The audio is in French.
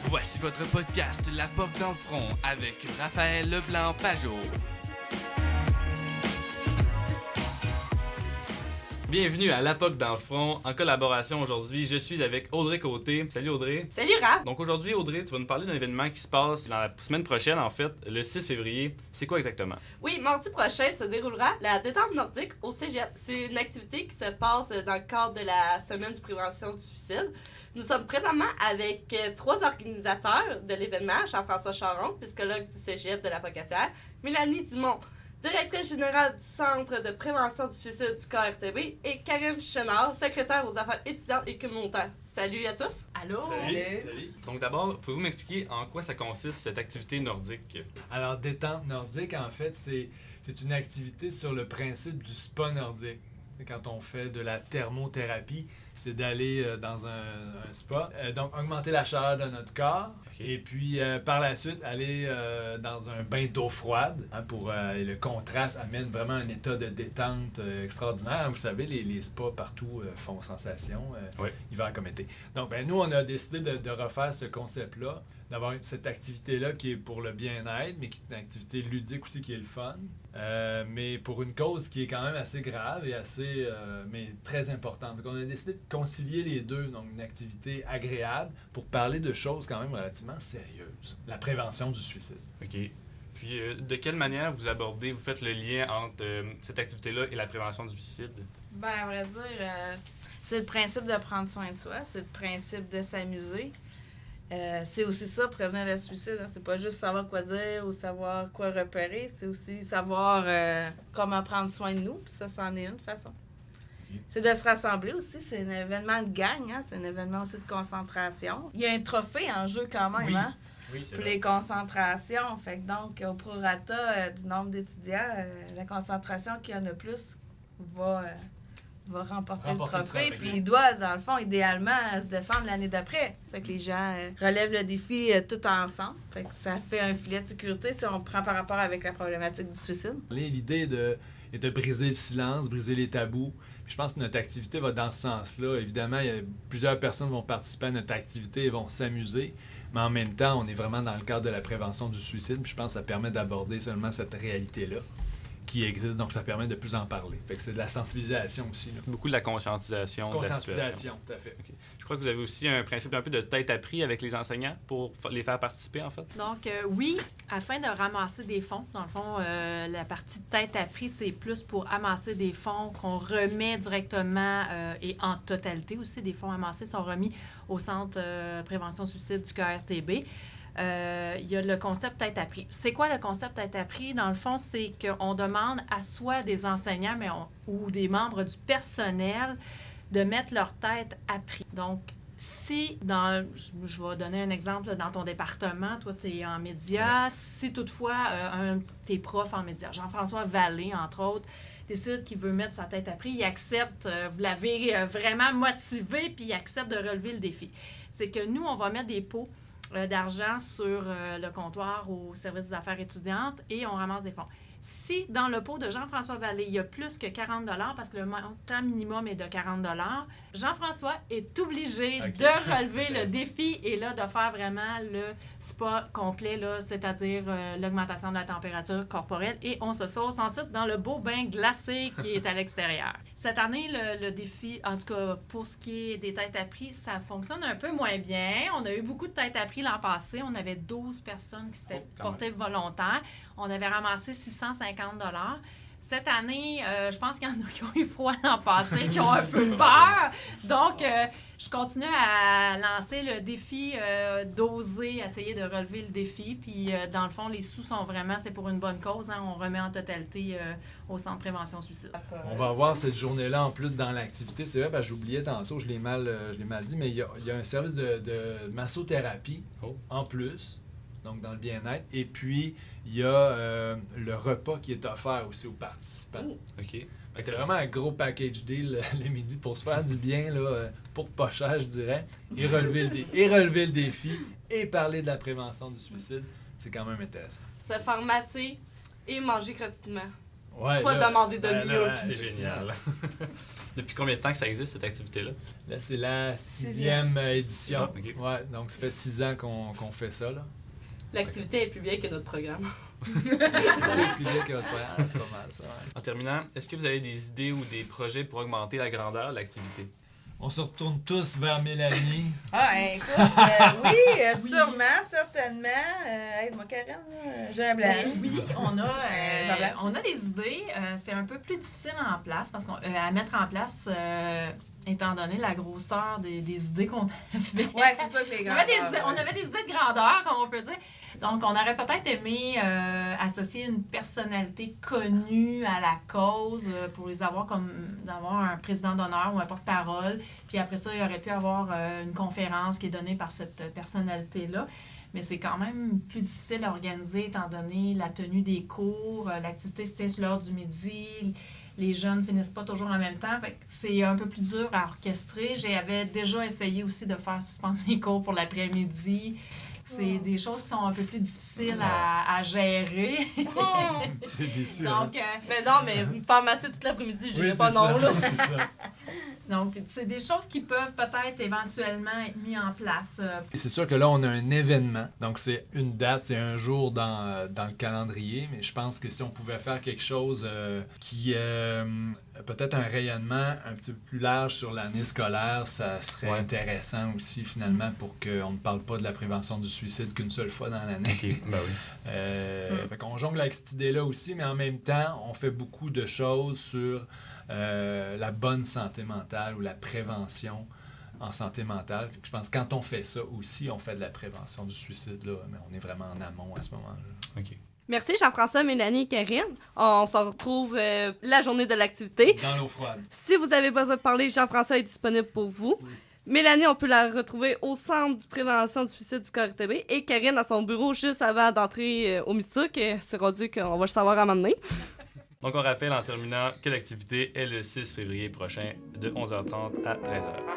Voici votre podcast La POC dans le front avec Raphaël Leblanc-Pajot. Bienvenue à La POC dans le front. En collaboration aujourd'hui, je suis avec Audrey Côté. Salut Audrey. Salut Raph. Donc aujourd'hui, Audrey, tu vas nous parler d'un événement qui se passe la semaine prochaine, en fait, le 6 février. C'est quoi exactement? Oui, mardi prochain se déroulera la détente nordique au Cégep. C'est une activité qui se passe dans le cadre de la semaine de prévention du suicide. Nous sommes présentement avec trois organisateurs de l'événement, Jean-François Charon, psychologue du Cégep de la Pocatière, Mélanie Dumont, directrice générale du Centre de prévention du suicide du KRTB, et Karine Chenard, secrétaire aux affaires étudiantes et communautaires. Salut à tous! Allô? Salut! Donc d'abord, pouvez-vous m'expliquer en quoi ça consiste cette activité nordique? Alors, détente nordique, en fait, c'est une activité sur le principe du spa nordique. Quand on fait de la thermothérapie, c'est d'aller dans un spa, donc augmenter la chaleur de notre corps, et puis par la suite aller dans un bain d'eau froide, pour le contraste amène vraiment un état de détente extraordinaire. Vous savez, les spas partout font sensation, hiver comme été. Donc nous, on a décidé de refaire ce concept-là, d'avoir cette activité-là qui est pour le bien-être, mais qui est une activité ludique aussi qui est le fun, mais pour une cause qui est quand même assez grave et assez, mais très importante. Donc on a décidé de concilier les deux, donc une activité agréable pour parler de choses quand même relativement sérieuses. La prévention du suicide. OK. Puis de quelle manière vous faites le lien entre cette activité-là et la prévention du suicide? Ben, à vrai dire, c'est le principe de prendre soin de soi, c'est le principe de s'amuser. C'est aussi ça, prévenir le suicide. Hein. C'est pas juste savoir quoi dire ou savoir quoi repérer, c'est aussi savoir comment prendre soin de nous. Puis ça, c'en est une façon. C'est de se rassembler aussi. C'est un événement de gang. Hein. C'est un événement aussi de concentration. Il y a un trophée en jeu quand même. Oui. Hein? Oui, c'est pour vrai. les concentrations. Fait que donc, au prorata du nombre d'étudiants, la concentration qu'il y en a plus va remporter le trophée. Puis il doit, dans le fond, idéalement, se défendre l'année d'après. Fait que les gens relèvent le défi tout ensemble. Fait que ça fait un filet de sécurité si on prend par rapport avec la problématique du suicide. L'idée est de briser le silence, briser les tabous. Puis je pense que notre activité va dans ce sens-là. Évidemment, plusieurs personnes vont participer à notre activité et vont s'amuser. Mais en même temps, on est vraiment dans le cadre de la prévention du suicide. Puis je pense que ça permet d'aborder seulement cette réalité-là qui existe. Donc, ça permet de plus en parler. Fait que c'est de la sensibilisation aussi. Là. Beaucoup de la conscientisation. De la situation. Conscientisation, tout à fait. Okay. Je crois que vous avez aussi un principe un peu de tête appris avec les enseignants pour les faire participer, en fait. Donc, oui, afin de ramasser des fonds. Dans le fond, la partie tête appris, c'est plus pour amasser des fonds qu'on remet directement et en totalité aussi. Des fonds amassés sont remis au Centre prévention suicide du KRTB. Il y a le concept tête appris. C'est quoi le concept tête appris? Dans le fond, c'est qu'on demande à soit des enseignants ou des membres du personnel de mettre leur tête appris. Donc, si, je vais donner un exemple, dans ton département, toi, tu es en médias, si toutefois un de tes profs en médias, Jean-François Vallée, entre autres, décide qu'il veut mettre sa tête appris, il accepte, vous l'avez vraiment motivé, puis il accepte de relever le défi. C'est que nous, on va mettre des pots d'argent sur le comptoir au service des affaires étudiantes et on ramasse des fonds. Si dans le pot de Jean-François Vallée, il y a plus que 40 $ parce que le montant minimum est de 40 $, Jean-François est obligé de relever le défi et là, de faire vraiment le spa complet, là, c'est-à-dire l'augmentation de la température corporelle et on se sauce ensuite dans le beau bain glacé qui est à l'extérieur. Cette année, le défi, en tout cas pour ce qui est des têtes à prix, ça fonctionne un peu moins bien. On a eu beaucoup de têtes à prix l'an passé. On avait 12 personnes qui s'étaient portées volontaires. On avait ramassé 650 $. Cette année, je pense qu'il y en a qui ont eu froid l'an passé, qui ont un peu peur. Donc, je continue à lancer le défi d'oser essayer de relever le défi. Puis, dans le fond, les sous sont vraiment, c'est pour une bonne cause. Hein, on remet en totalité au Centre prévention suicide. On va avoir cette journée-là en plus dans l'activité. C'est vrai, parce que j'oubliais tantôt, je l'ai mal dit, mais il y a un service de massothérapie en plus. Donc dans le bien-être. Et puis, il y a le repas qui est offert aussi aux participants. OK. C'est vraiment un gros package deal le midi pour se faire du bien, là, pour pas cher, je dirais, et relever le défi et parler de la prévention du suicide. C'est quand même intéressant. Se faire masser et manger gratuitement. Ouais, Pas là, demander de ben, mieux. là, C'est génial. Depuis combien de temps que ça existe, cette activité-là? Là, c'est la 6e édition. Ah, ok. Ouais, donc ça fait 6 ans qu'on fait ça, là. L'activité est plus bien que notre programme. L'activité est plus vite que votre programme, c'est pas mal, ça. Ouais. En terminant, est-ce que vous avez des idées ou des projets pour augmenter la grandeur de l'activité? On se retourne tous vers Mélanie. Ah, écoute, oui, sûrement, certainement. Aide-moi, Karen, là. J'ai un blanc. Oui, on a, Jean-Blanc. on a des idées. C'est un peu plus difficile en place parce à mettre en place, étant donné la grosseur des idées qu'on avait. Ouais, c'est sûr que les On grands. avait des idées de grandeur, comme on peut dire. Donc, on aurait peut-être aimé associer une personnalité connue à la cause pour les avoir d'avoir un président d'honneur ou un porte-parole. Puis après ça, il aurait pu avoir une conférence qui est donnée par cette personnalité-là. Mais c'est quand même plus difficile à organiser étant donné la tenue des cours, l'activité se tient sur l'heure du midi. Les jeunes finissent pas toujours en même temps. Fait que c'est un peu plus dur à orchestrer. J'avais déjà essayé aussi de faire suspendre les cours pour l'après-midi. C'est des choses qui sont un peu plus difficiles à gérer. T'es déçu, hein? Donc, Mais non, mais me faire masser toute l'après-midi, je Oui, dirais c'est pas non, ça, là. c'est ça. donc, c'est des choses qui peuvent peut-être éventuellement être mises en place. Et c'est sûr que là, on a un événement. Donc, c'est une date, c'est un jour dans le calendrier. Mais je pense que si on pouvait faire quelque chose qui peut-être un rayonnement un petit peu plus large sur l'année scolaire, ça serait Ouais. intéressant aussi, finalement, pour qu'on ne parle pas de la prévention du suicide qu'une seule fois dans l'année. Ben oui. Fait qu'on jongle avec cette idée-là aussi, mais en même temps, on fait beaucoup de choses sur la bonne santé mentale ou la prévention en santé mentale. Fait que je pense que quand on fait ça aussi, on fait de la prévention du suicide, là, mais on est vraiment en amont à ce moment-là. OK. Merci Jean-François, Mélanie et Karine. On se retrouve la journée de l'activité. Dans l'eau froide. Si vous avez besoin de parler, Jean-François est disponible pour vous. Oui. Mélanie, on peut la retrouver au Centre de prévention du suicide du Corée et Karine à son bureau juste avant d'entrer au Mystique. C'est rendu qu'on va le savoir à m'amener. Donc, on rappelle en terminant que l'activité est le 6 février prochain de 11h30 à 13h.